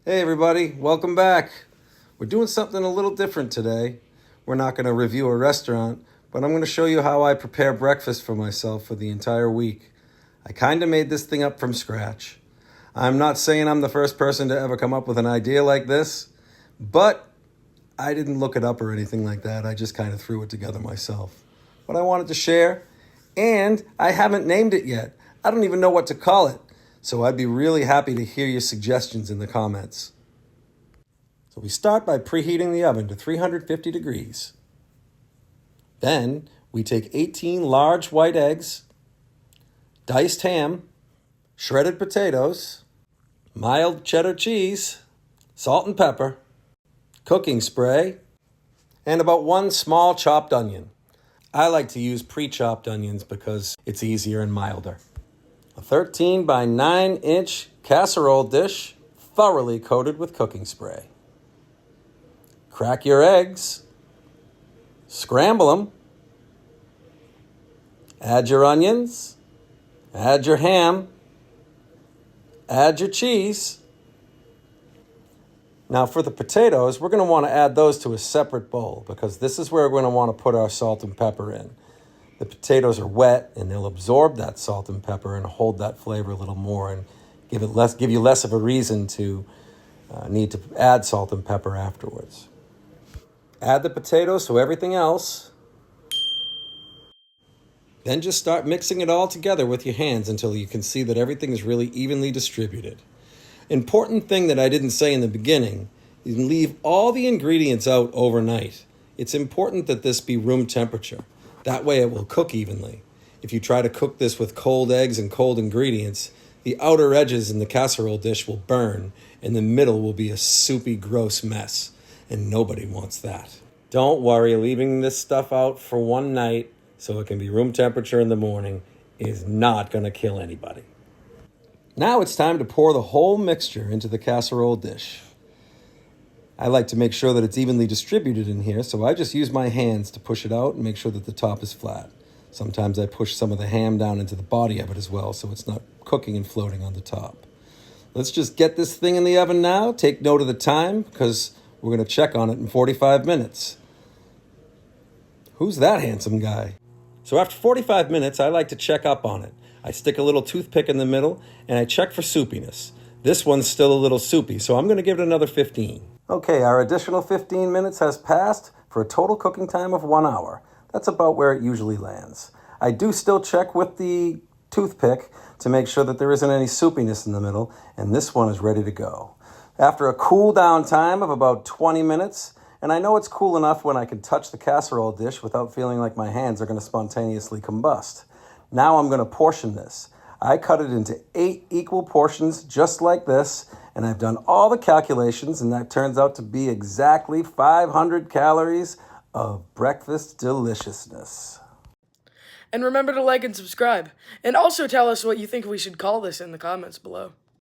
Hey everybody, welcome back. We're doing something a little different today. We're not going to review a restaurant, but I'm going to show you how I prepare breakfast for myself for the entire week. I kind of made this thing up from scratch. I'm not saying I'm the first person to ever come up with an idea like this, but I didn't look it up or anything like that. I just kind of threw it together myself. But I wanted to share, and I haven't named it yet. I don't even know what to call it. So I'd be really happy to hear your suggestions in the comments. So we start by preheating the oven to 350 degrees. Then we take 18 large white eggs, diced ham, shredded potatoes, mild cheddar cheese, salt and pepper, cooking spray, and about one small chopped onion. I like to use pre-chopped onions because it's easier and milder. A 13 by 9 inch casserole dish thoroughly coated with cooking spray. Crack your eggs, scramble them, add your onions, add your ham, add your cheese. Now for the potatoes, we're going to want to add those to a separate bowl because this is where we're going to want to put our salt and pepper in. The potatoes are wet and they'll absorb that salt and pepper and hold that flavor a little more and give you less of a reason to need to add salt and pepper afterwards. Add the potatoes to everything else. Then just start mixing it all together with your hands until you can see that everything is really evenly distributed. Important thing that I didn't say in the beginning, you can leave all the ingredients out overnight. It's important that this be room temperature. That way it will cook evenly. If you try to cook this with cold eggs and cold ingredients, the outer edges in the casserole dish will burn and the middle will be a soupy, gross mess. And nobody wants that. Don't worry, leaving this stuff out for one night so it can be room temperature in the morning is not going to kill anybody. Now it's time to pour the whole mixture into the casserole dish. I like to make sure that it's evenly distributed in here, so I just use my hands to push it out and make sure that the top is flat. Sometimes I push some of the ham down into the body of it as well, so it's not cooking and floating on the top. Let's just get this thing in the oven now. Take note of the time, because we're going to check on it in 45 minutes. Who's that handsome guy? So after 45 minutes, I like to check up on it. I stick a little toothpick in the middle, and I check for soupiness. This one's still a little soupy, so I'm going to give it another 15. Okay, our additional 15 minutes has passed for a total cooking time of 1 hour. That's about where it usually lands. I do still check with the toothpick to make sure that there isn't any soupiness in the middle, and this one is ready to go. After a cool down time of about 20 minutes, and I know it's cool enough when I can touch the casserole dish without feeling like my hands are going to spontaneously combust. Now I'm going to portion this. I cut it into 8 equal portions just like this, and I've done all the calculations, and that turns out to be exactly 500 calories of breakfast deliciousness. And remember to like and subscribe. And also tell us what you think we should call this in the comments below.